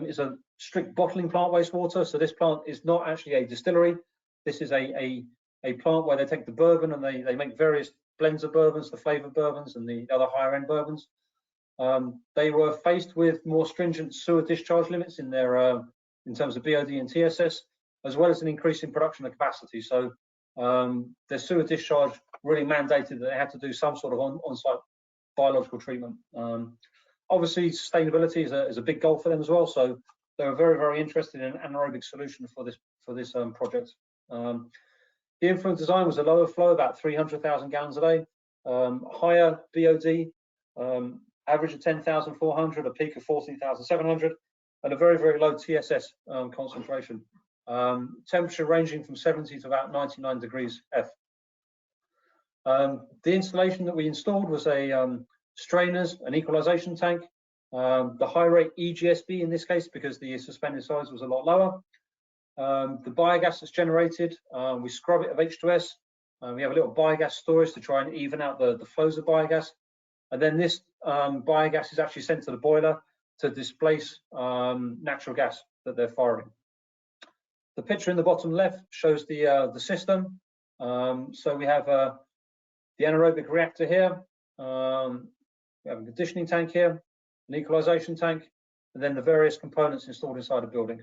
is a strict bottling plant wastewater. So this plant is not actually a distillery. This is a plant where they take the bourbon and they make various blends of bourbons, the flavored bourbons and the other higher end bourbons. They were faced with more stringent sewer discharge limits in terms of BOD and TSS, as well as an increase in production capacity. So their sewer discharge really mandated that they had to do some sort of on-site biological treatment. Obviously, sustainability is a big goal for them as well. So they were very, very interested in an anaerobic solution for this project. The influent design was a lower flow, about 300,000 gallons a day, higher BOD, average of 10,400, a peak of 14,700, and a very, very low TSS concentration. Temperature ranging from 70 to about 99 degrees F. The installation that we installed was a strainers, an equalization tank, the high rate EGSB in this case because the suspended size was a lot lower. The biogas that's generated, we scrub it of H2S. We have a little biogas storage to try and even out the flows of biogas. And then this biogas is actually sent to the boiler to displace natural gas that they're firing. The picture in the bottom left shows the system. So we have the anaerobic reactor here. We have a conditioning tank here, an equalization tank, and then the various components installed inside the building.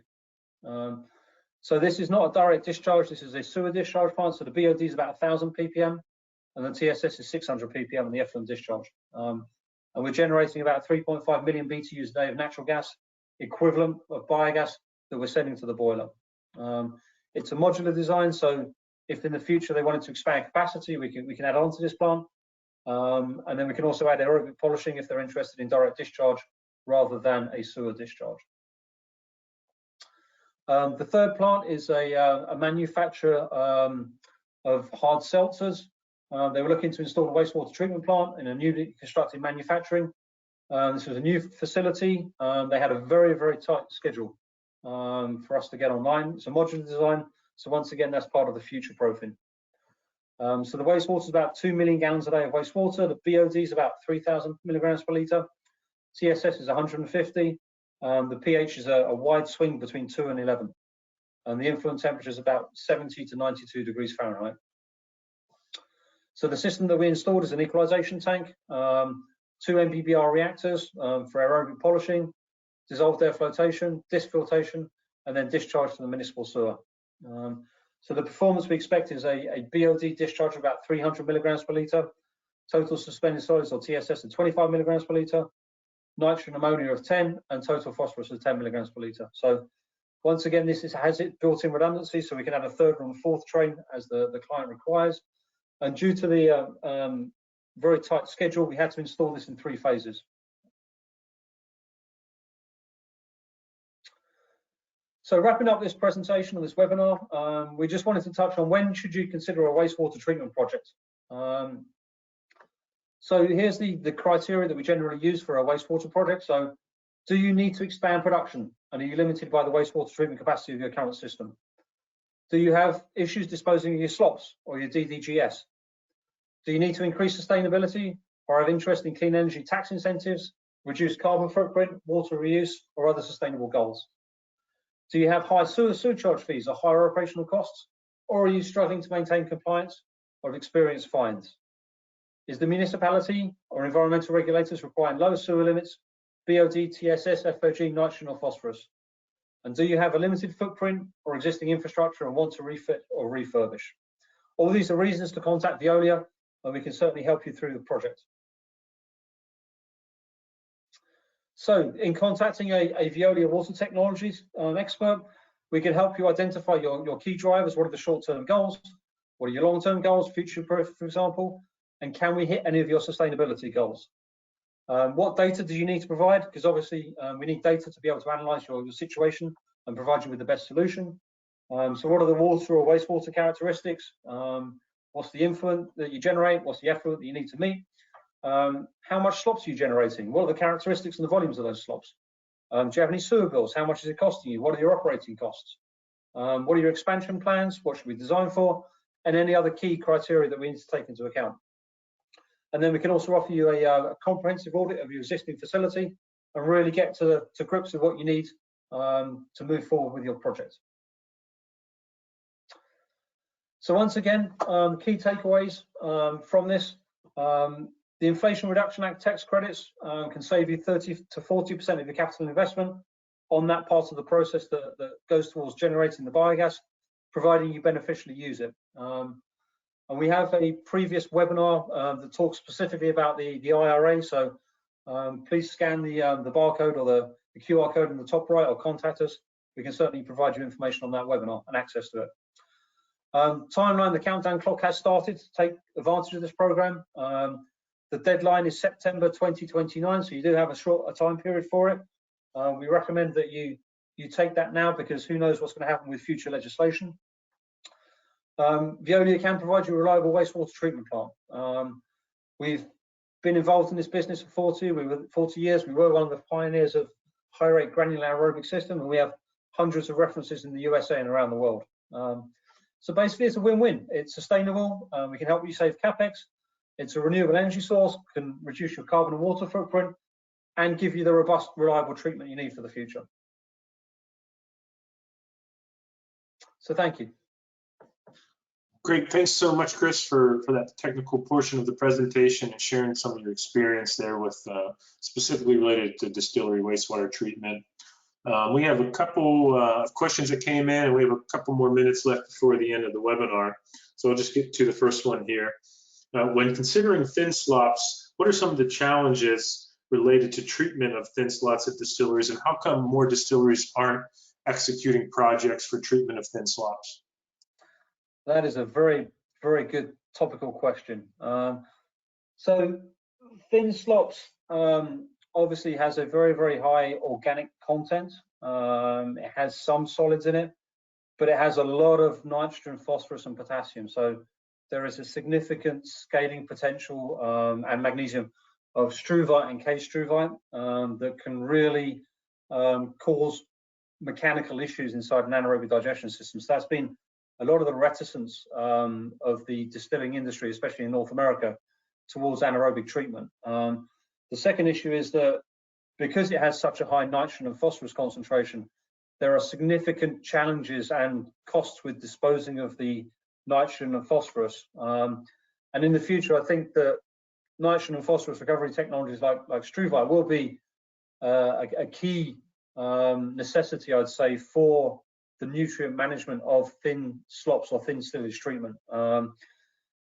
So this is not a direct discharge. This is a sewer discharge plant. So the BOD is about 1,000 ppm, and the TSS is 600 ppm in the effluent discharge. And we're generating about 3.5 million BTUs a day of natural gas, equivalent of biogas that we're sending to the boiler. It's a modular design, so if in the future they wanted to expand capacity, we can add on to this plant. And then we can also add aerobic polishing if they're interested in direct discharge rather than a sewer discharge. The third plant is a manufacturer of hard seltzers. They were looking to install a wastewater treatment plant in a newly constructed manufacturing. This was a new facility. They had a very, very tight schedule for us to get online. It's a modular design. So once again, that's part of the future proofing. So the wastewater is about 2 million gallons a day of wastewater. The BOD is about 3,000 milligrams per litre. TSS is 150. The pH is a wide swing between 2 and 11. And the influent temperature is about 70 to 92 degrees Fahrenheit. So the system that we installed is an equalization tank, 2 MBBR reactors for aerobic polishing, dissolved air flotation, disc filtration, and then discharge to the municipal sewer. So the performance we expect is a BOD discharge of about 300 milligrams per litre, total suspended solids or TSS of 25 milligrams per litre, nitrogen ammonia of 10, and total phosphorus of 10 milligrams per litre. So once again, this has it built-in redundancy, so we can add a third and fourth train as the client requires. And due to the very tight schedule, we had to install this in 3 phases. So wrapping up this presentation or this webinar, we just wanted to touch on when should you consider a wastewater treatment project. So here's the criteria that we generally use for a wastewater project. So do you need to expand production, and are you limited by the wastewater treatment capacity of your current system? Do you have issues disposing of your slops or your DDGS? Do you need to increase sustainability or have interest in clean energy tax incentives, reduce carbon footprint, water reuse, or other sustainable goals? Do you have high sewer surcharge fees or higher operational costs, or are you struggling to maintain compliance or have experienced fines? Is the municipality or environmental regulators requiring lower sewer limits, BOD, TSS, FOG, nitrogen, or phosphorus? And do you have a limited footprint or existing infrastructure and want to refit or refurbish? All these are reasons to contact Veolia, and we can certainly help you through the project. So in contacting a Veolia Water Technologies expert, we can help you identify your key drivers. What are the short-term goals? What are your long-term goals, future-proof, for example? And can we hit any of your sustainability goals? What data do you need to provide? Because obviously we need data to be able to analyze your situation and provide you with the best solution. So what are the water or wastewater characteristics? What's the influent that you generate? What's the effluent that you need to meet? How much slops are you generating? What are the characteristics and the volumes of those slops? Do you have any sewer bills? How much is it costing you? What are your operating costs? What are your expansion plans? What should we design for? And any other key criteria that we need to take into account. And then we can also offer you a comprehensive audit of your existing facility and really get to grips with what you need to move forward with your project. So once again, key takeaways from this. The Inflation Reduction Act tax credits can save you 30 to 40% of your capital investment on that part of the process that goes towards generating the biogas, providing you beneficially use it. And we have a previous webinar that talks specifically about the IRA. So please scan the barcode or the QR code in the top right or contact us. We can certainly provide you information on that webinar and access to it. Timeline, the countdown clock has started to take advantage of this program. The deadline is September 2029, so you do have a time period for it. We recommend that you take that now because who knows what's going to happen with future legislation. Veolia can provide you a reliable wastewater treatment plant. We've been involved in this business for 40 years. We were one of the pioneers of high-rate granular aerobic system, and we have hundreds of references in the USA and around the world. So basically, it's a win-win. It's sustainable. We can help you save capex. It's a renewable energy source, can reduce your carbon and water footprint, and give you the robust, reliable treatment you need for the future. So thank you. Great. Thanks so much, Chris, for that technical portion of the presentation and sharing some of your experience there with specifically related to distillery wastewater treatment. We have a couple of questions that came in, and we have a couple more minutes left before the end of the webinar. So I'll just get to the first one here. When considering thin slops, what are some of the challenges related to treatment of thin slots at distilleries, and how come more distilleries aren't executing projects for treatment of thin slops? That is a very, very good topical question. So thin slops obviously has a very, very high organic content. It has some solids in it, but it has a lot of nitrogen, phosphorus, and potassium. So there is a significant scaling potential and magnesium of struvite and K-struvite that can really cause mechanical issues inside an anaerobic digestion system. So that's been a lot of the reticence of the distilling industry, especially in North America, towards anaerobic treatment. The second issue is that because it has such a high nitrogen and phosphorus concentration, there are significant challenges and costs with disposing of the nitrogen and phosphorus. And in the future, I think that nitrogen and phosphorus recovery technologies like struvite will be a key necessity, I'd say, for the nutrient management of thin slops or thin sewage treatment.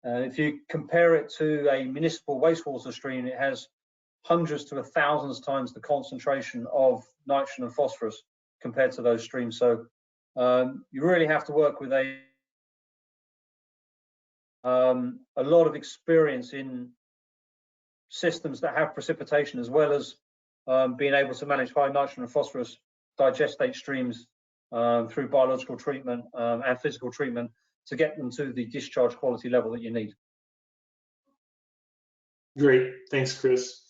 If you compare it to a municipal wastewater stream, it has hundreds to thousands times the concentration of nitrogen and phosphorus compared to those streams. So you really have to work with a lot of experience in systems that have precipitation, as well as being able to manage high nitrogen and phosphorus digestate streams through biological treatment and physical treatment to get them to the discharge quality level that you need. Great, thanks, Chris.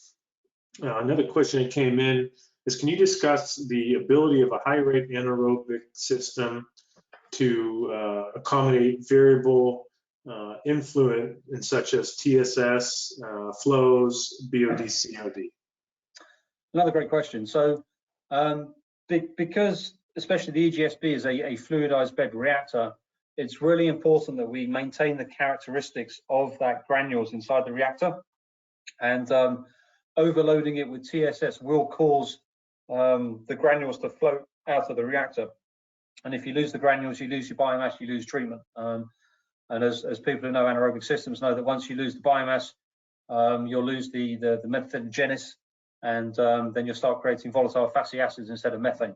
Another question that came in is, can you discuss the ability of a high-rate anaerobic system to accommodate variable influent in such as TSS, flows, BOD, COD? Another great question. So because especially the EGSB is a fluidized bed reactor, it's really important that we maintain the characteristics of that granules inside the reactor. And overloading it with TSS will cause the granules to float out of the reactor. And if you lose the granules, you lose your biomass, you lose treatment. And as people who know anaerobic systems know that once you lose the biomass, you'll lose the methanogenesis, and then you'll start creating volatile fatty acids instead of methane.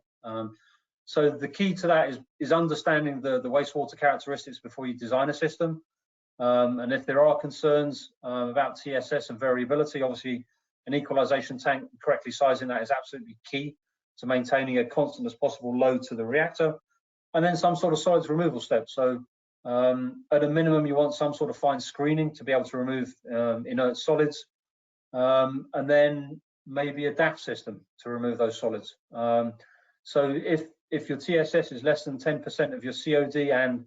So the key to that is understanding the wastewater characteristics before you design a system. And if there are concerns about TSS and variability, obviously an equalization tank, correctly sizing that is absolutely key to maintaining a constant as possible load to the reactor. And then some sort of solids removal step. So at a minimum, you want some sort of fine screening to be able to remove inert solids, and then maybe a DAF system to remove those solids. So if your TSS is less than 10% of your COD and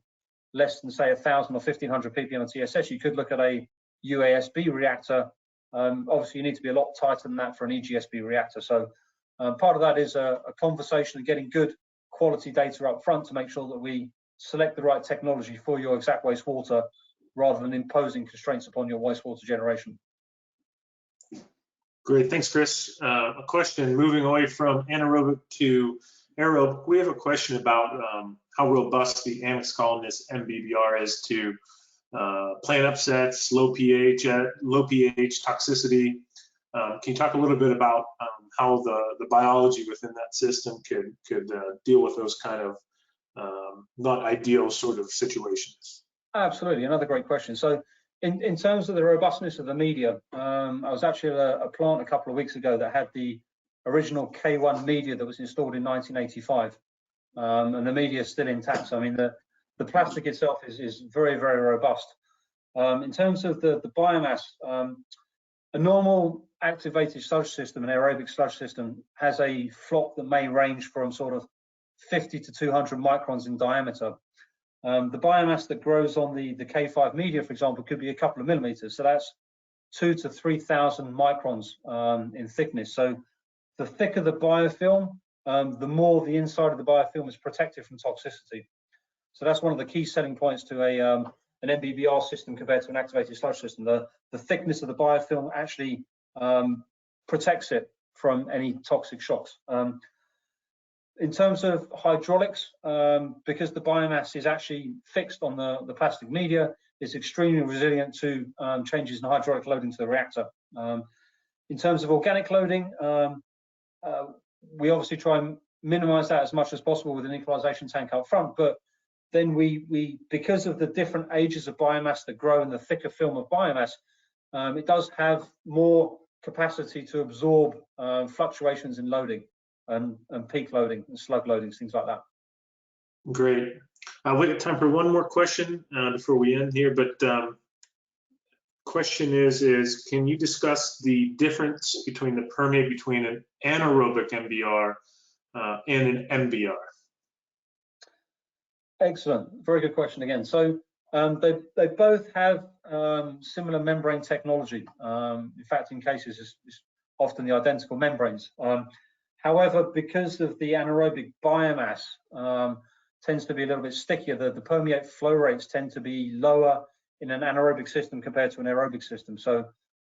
less than, say, 1,000 or 1,500 ppm of TSS, you could look at a UASB reactor. Obviously, you need to be a lot tighter than that for an EGSB reactor. So part of that is a conversation of getting good quality data up front to make sure that we select the right technology for your exact wastewater rather than imposing constraints upon your wastewater generation. Great, thanks, Chris. A question, moving away from anaerobic to aerobic, we have a question about how robust the Annex columnist MBBR is to plant upsets, low pH toxicity. Can you talk a little bit about how the biology within that system could deal with those kind of not ideal sort of situations? Absolutely, another great question. So in terms of the robustness of the media, I was actually at a plant a couple of weeks ago that had the original K1 media that was installed in 1985, and the media is still intact. So I mean, the plastic itself is very, very robust. In terms of the biomass, a normal activated sludge system, an aerobic sludge system, has a flock that may range from sort of 50 to 200 microns in diameter. The biomass that grows on the K5 media, for example, could be a couple of millimeters. So that's 2,000 to 3,000 microns in thickness. So the thicker the biofilm, the more the inside of the biofilm is protected from toxicity. So that's one of the key selling points to an MBBR system compared to an activated sludge system. The thickness of the biofilm actually protects it from any toxic shocks. In terms of hydraulics, because the biomass is actually fixed on the plastic media, it's extremely resilient to changes in hydraulic loading to the reactor. In terms of organic loading, we obviously try and minimize that as much as possible with an equalization tank up front, but then we because of the different ages of biomass that grow in the thicker film of biomass, it does have more capacity to absorb fluctuations in loading and peak loading and slug loadings, things like that. Great. We have time for one more question before we end here, but question is can you discuss the difference between the permeate between an anaerobic MBR and an MBR? Excellent, very good question again. So they both have similar membrane technology. In fact, in cases, it's often the identical membranes. However, because of the anaerobic biomass tends to be a little bit stickier, the permeate flow rates tend to be lower in an anaerobic system compared to an aerobic system. So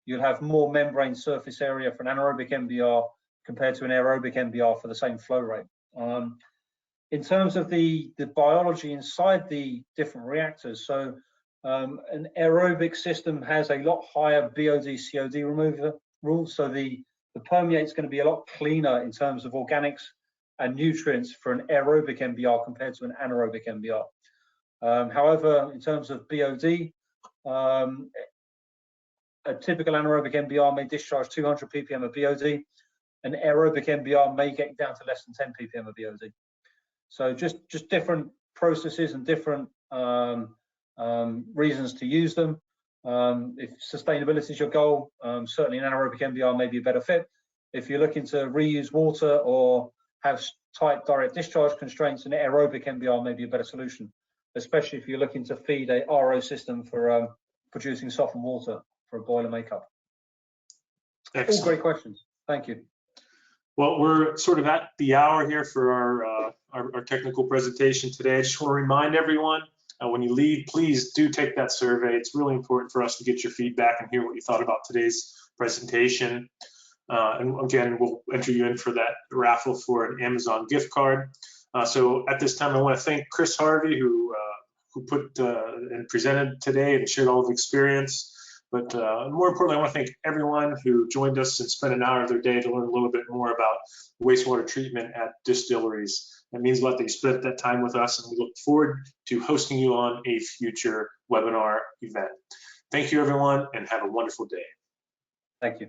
you'll have more membrane surface area for an anaerobic MBR compared to an aerobic MBR for the same flow rate. In terms of the biology inside the different reactors, so an aerobic system has a lot higher BOD COD removal rules, so the permeate is going to be a lot cleaner in terms of organics and nutrients for an aerobic MBR compared to an anaerobic MBR. However, in terms of BOD, a typical anaerobic MBR may discharge 200 ppm of BOD. An aerobic MBR may get down to less than 10 ppm of BOD. So just different processes and different reasons to use them. If sustainability is your goal, certainly an anaerobic MBR may be a better fit. If you're looking to reuse water or have tight direct discharge constraints, an aerobic MBR may be a better solution. especially if you're looking to feed a RO system for producing softened water for a boiler makeup. Excellent. All great questions. Thank you. Well, we're sort of at the hour here for our technical presentation today. I just want to remind everyone, when you leave, please do take that survey. It's really important for us to get your feedback and hear what you thought about today's presentation. And again, we'll enter you in for that raffle for an Amazon gift card. So at this time, I want to thank Chris Harvey, who put and presented today and shared all of the experience. But more importantly, I want to thank everyone who joined us and spent an hour of their day to learn a little bit more about wastewater treatment at distilleries. That means a lot that you spent that time with us, and we look forward to hosting you on a future webinar event. Thank you, everyone, and have a wonderful day. Thank you.